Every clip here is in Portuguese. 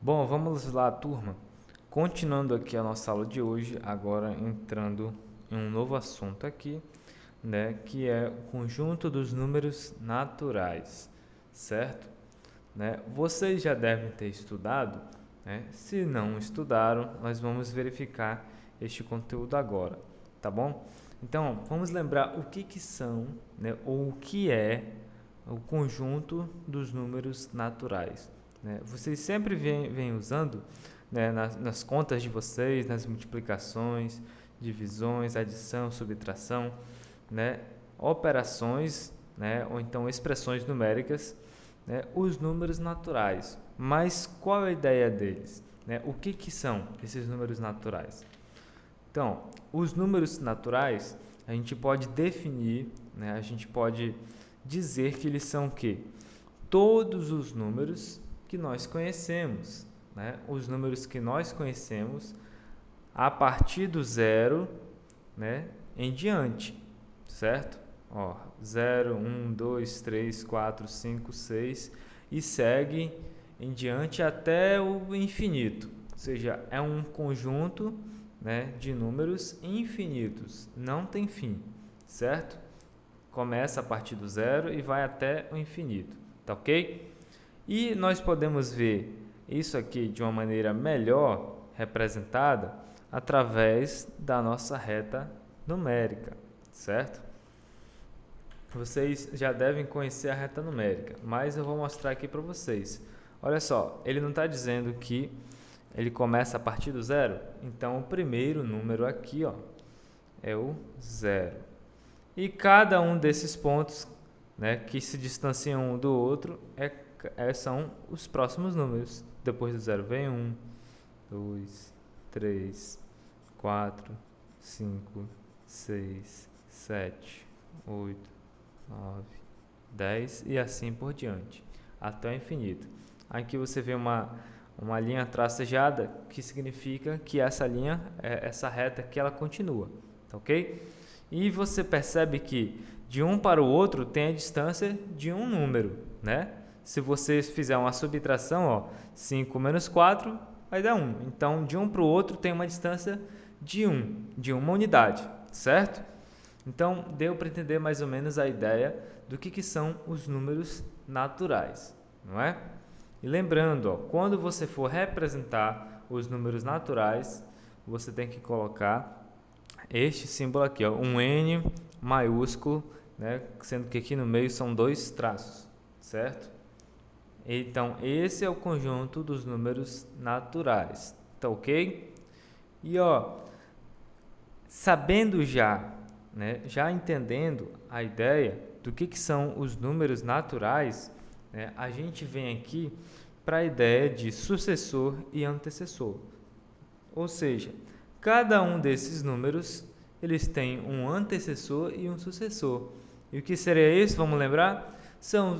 Bom, vamos lá, turma. Continuando aqui a nossa aula de hoje, agora entrando em um novo assunto aqui, né, que é o conjunto dos números naturais, certo? Né? Vocês já devem ter estudado, né? Se não estudaram, nós vamos verificar este conteúdo agora, tá bom? Então, vamos lembrar o que são, né, ou o que é o conjunto dos números naturais, né? Vocês sempre vêm usando, né, nas contas de vocês, nas multiplicações, divisões, adição, subtração, né, operações, né, ou então expressões numéricas, né, os números naturais. Mas qual é a ideia deles? Né? O que são esses números naturais? Então, os números naturais, a gente pode definir, né, a gente pode dizer que eles são o quê? Todos os números que nós conhecemos, né? Os números que nós conhecemos a partir do zero, né, em diante, certo? Ó, 0, 1, 2, 3, 4, 5, 6 e segue em diante até o infinito. Ou seja, é um conjunto, né, de números infinitos, não tem fim, certo? Começa a partir do zero e vai até o infinito, tá ok? E nós podemos ver isso aqui de uma maneira melhor representada através da nossa reta numérica, certo? Vocês já devem conhecer a reta numérica, mas eu vou mostrar aqui para vocês. Olha só, ele não está dizendo que ele começa a partir do zero? Então, o primeiro número aqui, ó, é o zero. E cada um desses pontos, né, que se distanciam um do outro são os próximos números. Depois do zero vem 1, 2, 3, 4, 5, 6, 7, 8, 9, 10 e assim por diante, até o infinito. Aqui você vê uma linha tracejada, que significa que essa linha, essa reta aqui, ela continua, tá ok? E você percebe que de um para o outro tem a distância de um número, né? Se você fizer uma subtração, ó, 5 menos 4 vai dar 1. Então, de um para o outro tem uma distância de 1, de uma unidade, certo? Então, deu para entender mais ou menos a ideia do que são os números naturais, não é? E lembrando, ó, quando você for representar os números naturais, você tem que colocar este símbolo aqui, ó, um N maiúsculo, né, sendo que aqui no meio são dois traços, certo? Então, esse é o conjunto dos números naturais, tá ok? E ó, sabendo já, né, já entendendo a ideia do que são os números naturais, né, a gente vem aqui para a ideia de sucessor e antecessor. Ou seja, cada um desses números, eles têm um antecessor e um sucessor. E o que seria isso? Vamos lembrar?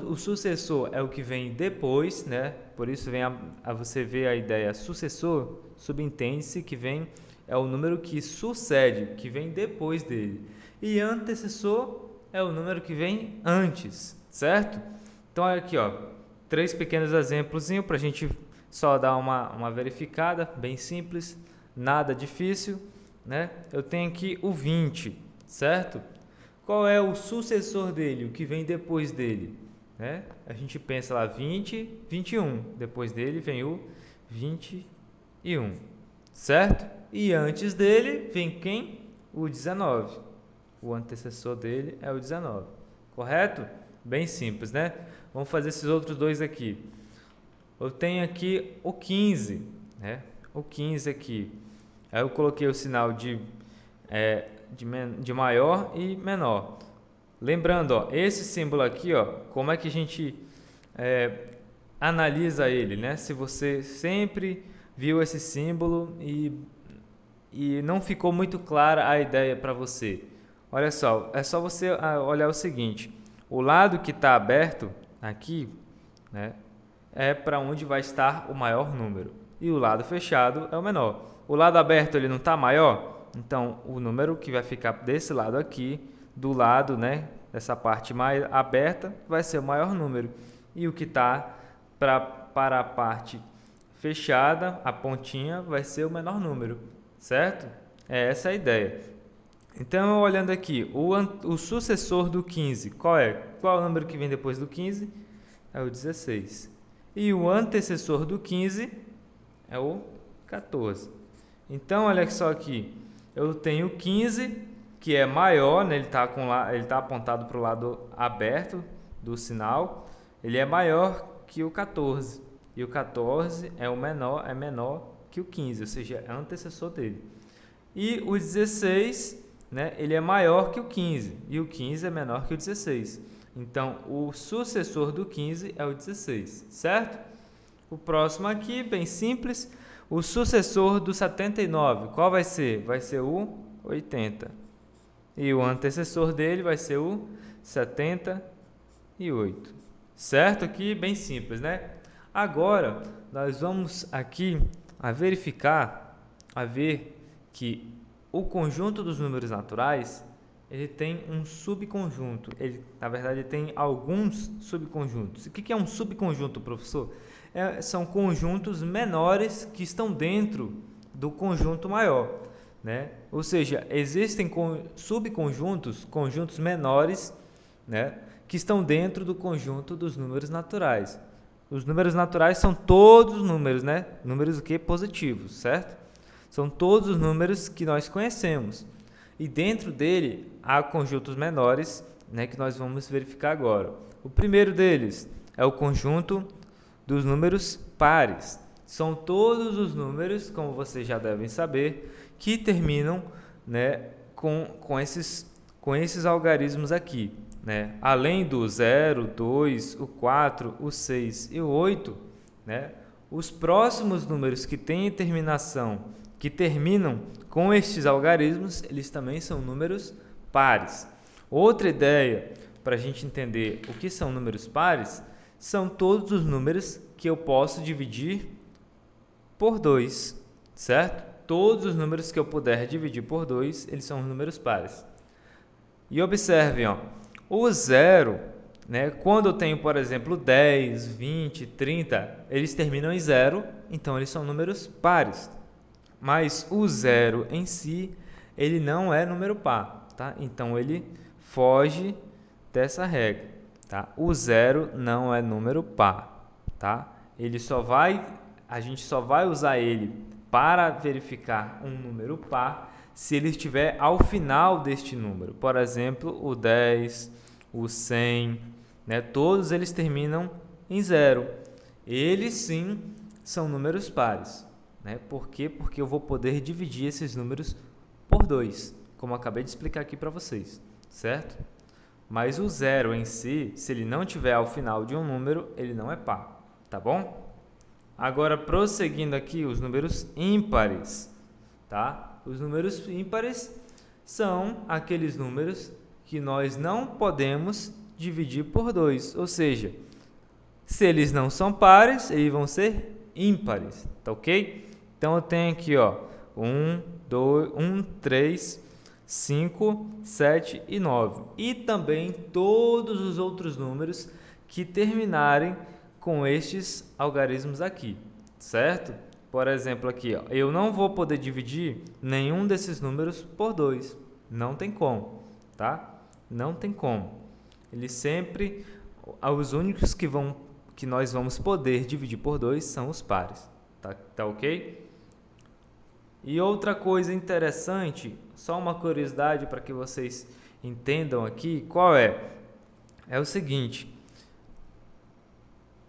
O sucessor é o que vem depois, né? Por isso vem a você ver a ideia sucessor, subentende-se que vem é o número que sucede, que vem depois dele. E antecessor é o número que vem antes, certo? Então, olha aqui, ó, 3 pequenos exemplos para a gente só dar uma verificada, bem simples, nada difícil, né? Eu tenho aqui o 20, certo? Qual é o sucessor dele, o que vem depois dele? Né? A gente pensa lá 20, 21, depois dele vem o 21, certo? E antes dele vem quem? O 19. O antecessor dele é o 19, correto? Bem simples, né? Vamos fazer esses outros dois aqui. Eu tenho aqui o 15, né? O 15 aqui. Aí eu coloquei o sinal de maior e menor. Lembrando, ó, esse símbolo aqui, ó, como é que a gente analisa ele, né? Se você sempre viu esse símbolo e não ficou muito clara a ideia para você. Olha só, é só você olhar o seguinte, o lado que está aberto aqui, né, é para onde vai estar o maior número, e o lado fechado é o menor. O lado aberto ele não está maior, então o número que vai ficar desse lado aqui, do lado, né, dessa parte mais aberta, vai ser o maior número, e o que está para a parte fechada, a pontinha vai ser o menor número, certo? É essa a ideia. Então, olhando aqui, o sucessor do 15, qual é? Qual é o número que vem depois do 15? É o 16. E o antecessor do 15 é o 14. Então, olha só aqui, eu tenho 15, que é maior, né? Ele tá apontado para o lado aberto do sinal, ele é maior que o 14. E o 14 é menor que o 15, ou seja, é antecessor dele. E o 16, né, ele é maior que o 15, e o 15 é menor que o 16. Então, o sucessor do 15 é o 16, certo? O próximo aqui, bem simples, o sucessor do 79, qual vai ser? Vai ser o 80. E o antecessor dele vai ser o 78. Certo? Aqui, bem simples, né? Agora, nós vamos aqui a verificar, a ver que o conjunto dos números naturais, ele tem um subconjunto. Na verdade, ele tem alguns subconjuntos. O que é um subconjunto, professor? São conjuntos menores que estão dentro do conjunto maior, né? Ou seja, existem subconjuntos, conjuntos menores, né, que estão dentro do conjunto dos números naturais. Os números naturais são todos os números, né? Números o quê? Positivos, certo? São todos os números que nós conhecemos. E dentro dele há conjuntos menores, né, que nós vamos verificar agora. O primeiro deles é o conjunto dos números pares. São todos os números, como vocês já devem saber, que terminam, né, com esses algarismos aqui, né? Além do 0, 2, o 4, o 6 e o 8, né, os próximos números que têm terminação, que terminam com estes algarismos, eles também são números pares. Outra ideia para a gente entender o que são números pares, são todos os números que eu posso dividir por 2, certo? Todos os números que eu puder dividir por 2, eles são números pares. E observem, ó, o 0, né, quando eu tenho, por exemplo, 10, 20, 30, eles terminam em 0, então eles são números pares. Mas o 0 em si, ele não é número par, tá? Então ele foge dessa regra, tá? O 0 não é número par, tá? A gente só vai usar ele para verificar um número par se ele estiver ao final deste número. Por exemplo, o 10, o 100, né? Todos eles terminam em 0. Eles sim são números pares, né? Por quê? Porque eu vou poder dividir esses números por 2, como eu acabei de explicar aqui para vocês, certo? Mas o 0 em si, se ele não tiver ao final de um número, ele não é par, tá bom? Agora, prosseguindo aqui, os números ímpares, tá? Os números ímpares são aqueles números que nós não podemos dividir por 2, ou seja, se eles não são pares, eles vão ser ímpares, tá ok? Então, eu tenho aqui, ó, 1, 3, 5, 7 e 9. E também todos os outros números que terminarem com estes algarismos aqui, certo? Por exemplo, aqui, ó, eu não vou poder dividir nenhum desses números por 2. Não tem como, tá? Não tem como. Eles sempre, os únicos que nós vamos poder dividir por 2 são os pares, tá ok? E outra coisa interessante, só uma curiosidade para que vocês entendam aqui, qual é? É o seguinte,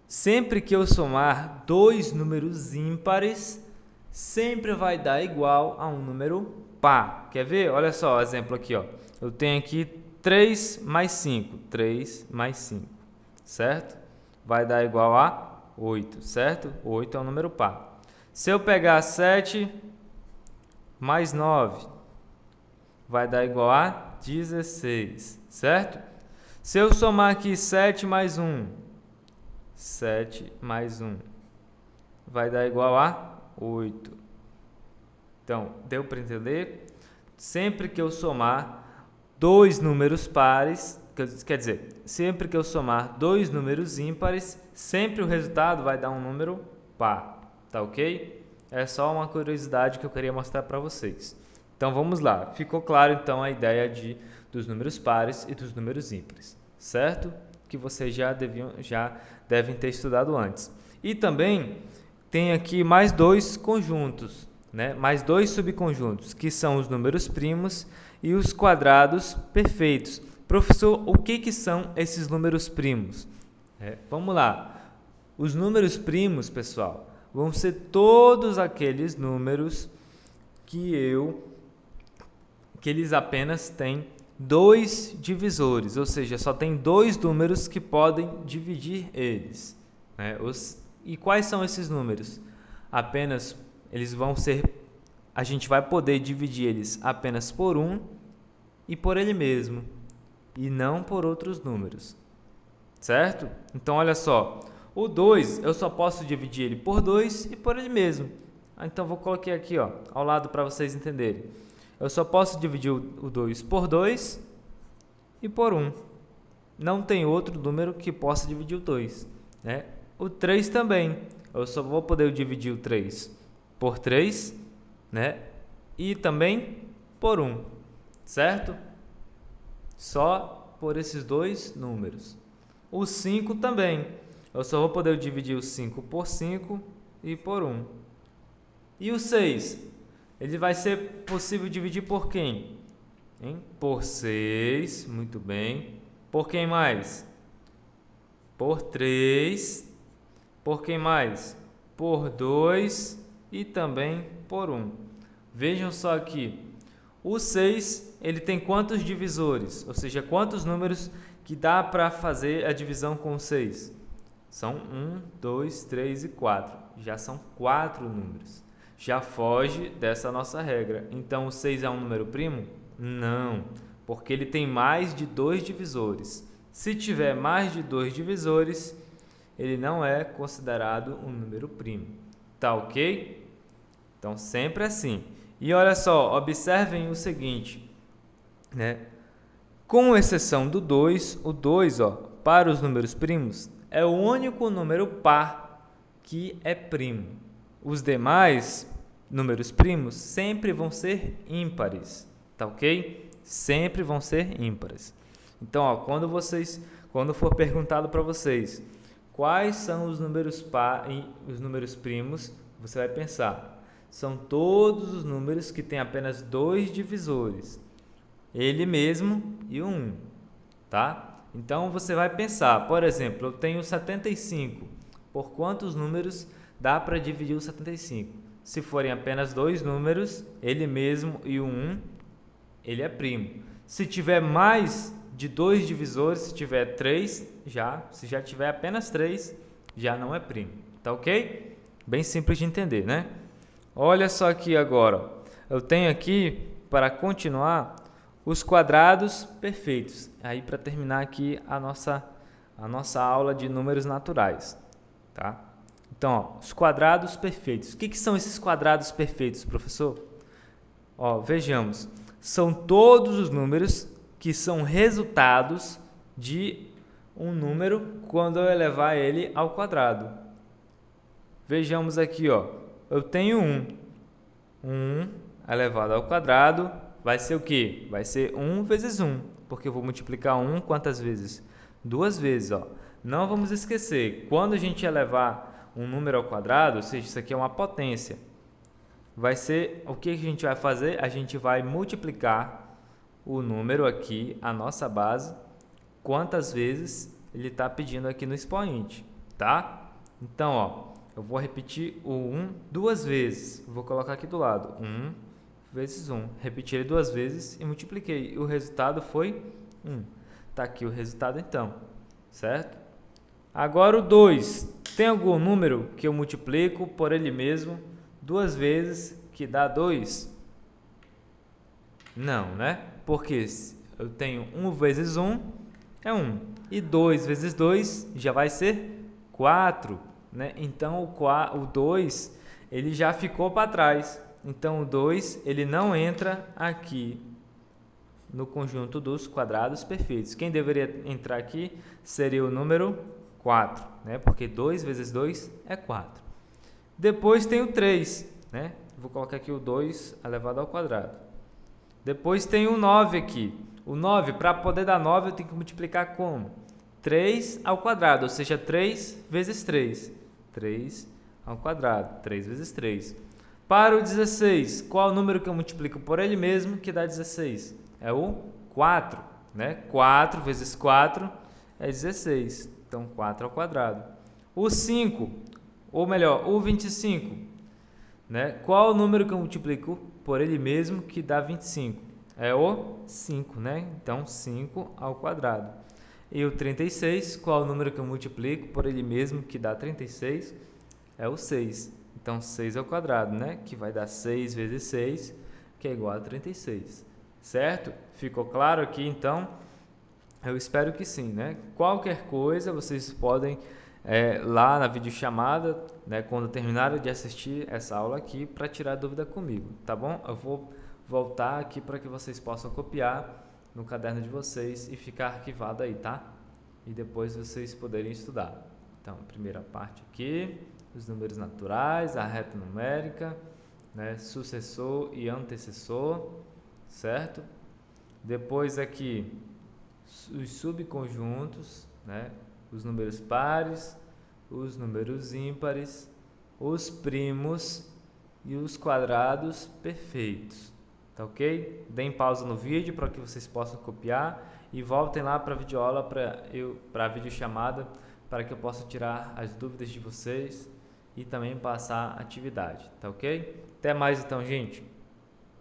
sempre que eu somar dois números ímpares, sempre vai dar igual a um número par. Quer ver? Olha só o exemplo aqui, ó. Eu tenho aqui 3 mais 5, 3 mais 5, certo? Vai dar igual a 8, certo? 8 é um número par. Se eu pegar 7 mais 9, vai dar igual a 16, certo? Se eu somar aqui 7 mais 1, 7 mais 1, vai dar igual a 8. Então, deu para entender? Sempre que eu somar dois números pares, quer dizer, sempre que eu somar dois números ímpares, sempre o resultado vai dar um número par, tá ok? É só uma curiosidade que eu queria mostrar para vocês. Então vamos lá, ficou claro então a ideia dos números pares e dos números ímpares, certo? Que vocês já devem ter estudado antes. E também tem aqui mais dois conjuntos, né? Mais dois subconjuntos, que são os números primos e os quadrados perfeitos. Professor, o que são esses números primos? Vamos lá. Os números primos, pessoal, vão ser todos aqueles números que eles apenas têm dois divisores, ou seja, só tem dois números que podem dividir eles. E quais são esses números? A gente vai poder dividir eles apenas por 1 e por ele mesmo, e não por outros números, certo? Então, olha só, o 2 eu só posso dividir ele por 2 e por ele mesmo. Então, vou colocar aqui ao lado para vocês entenderem. Eu só posso dividir o 2 por 2 e por 1. Não tem outro número que possa dividir o 2. O 3 também. Eu só vou poder dividir o 3 por 3, e também por 1, certo? Só por esses dois números. O 5 também. Eu só vou poder dividir o 5 por 5 e por 1. E o 6? Ele vai ser possível dividir por quem? Por 6, muito bem. Por quem mais? Por 3. Por quem mais? Por 2 e também por 1. Vejam só aqui. O 6, ele tem quantos divisores? Ou seja, quantos números que dá para fazer a divisão com o 6? São 1, 2, 3 e 4. Já são 4 números. Já foge dessa nossa regra. Então, o 6 é um número primo? Não, porque ele tem mais de 2 divisores. Se tiver mais de 2 divisores, ele não é considerado um número primo. Tá ok? Então, sempre assim. E olha só, observem o seguinte, Com exceção do 2, o 2, para os números primos, é o único número par que é primo. Os demais números primos sempre vão ser ímpares, tá ok? Sempre vão ser ímpares. Então, quando for perguntado para vocês quais são os números os números primos, você vai pensar, são todos os números que têm apenas dois divisores, ele mesmo e o 1, tá? Então, você vai pensar, por exemplo, eu tenho 75, por quantos números dá para dividir o 75? Se forem apenas dois números, ele mesmo e o 1, ele é primo. Se tiver mais de dois divisores, se tiver 3, se já tiver apenas 3, já não é primo. Tá ok? Bem simples de entender, né? Olha só aqui agora. Eu tenho aqui, para continuar, os quadrados perfeitos. Aí, para terminar aqui a nossa aula de números naturais, tá? Então, os quadrados perfeitos. O que são esses quadrados perfeitos, professor? Vejamos. São todos os números que são resultados de um número quando eu elevar ele ao quadrado. Vejamos aqui, eu tenho 1. 1 elevado ao quadrado vai ser o quê? Vai ser 1 vezes 1, porque eu vou multiplicar 1 quantas vezes? 2 vezes. Não vamos esquecer, quando a gente elevar um número ao quadrado, ou seja, isso aqui é uma potência, vai ser, o que a gente vai fazer? A gente vai multiplicar o número aqui, a nossa base, quantas vezes ele está pedindo aqui no expoente, tá? Então, eu vou repetir o 1 duas vezes, vou colocar aqui do lado, 1 vezes 1, repeti ele duas vezes e multipliquei, e o resultado foi 1. Está aqui o resultado então, certo? Agora o 2, tem algum número que eu multiplico por ele mesmo duas vezes que dá 2? Não, né? Porque eu tenho 1 vezes 1 é 1, e 2 vezes 2 já vai ser 4, né? Então o 2 ele já ficou para trás. Então, o 2 ele não entra aqui no conjunto dos quadrados perfeitos. Quem deveria entrar aqui seria o número 4, né? Porque 2 vezes 2 é 4. Depois tem o 3, né? Vou colocar aqui o 2 elevado ao quadrado. Depois tem o 9 aqui. O 9, para poder dar 9, eu tenho que multiplicar como? 3 ao quadrado, ou seja, 3 vezes 3. 3 ao quadrado, 3 vezes 3. Para o 16, qual é o número que eu multiplico por ele mesmo que dá 16? É o 4, né? 4 vezes 4 é 16. Então, 4 ao quadrado. O 5, ou melhor, o 25, né? Qual é o número que eu multiplico por ele mesmo que dá 25? É o 5, né? Então, 5 ao quadrado. E o 36, qual é o número que eu multiplico por ele mesmo que dá 36? É o 6. Então, 6 ao quadrado, né? Que vai dar 6 vezes 6, que é igual a 36. Certo? Ficou claro aqui, então? Eu espero que sim, né? Qualquer coisa, vocês podem lá na videochamada, né, quando terminarem de assistir essa aula aqui, para tirar dúvida comigo, tá bom? Eu vou voltar aqui para que vocês possam copiar no caderno de vocês e ficar arquivado aí, tá? E depois vocês poderem estudar. Então, primeira parte aqui, os números naturais, a reta numérica, né, sucessor e antecessor, certo? Depois aqui, os subconjuntos, né, os números pares, os números ímpares, os primos e os quadrados perfeitos. Tá ok? Deem pausa no vídeo para que vocês possam copiar e voltem lá para a videoaula, para a videochamada, para que eu possa tirar as dúvidas de vocês e também passar a atividade. Tá ok? Até mais então, gente!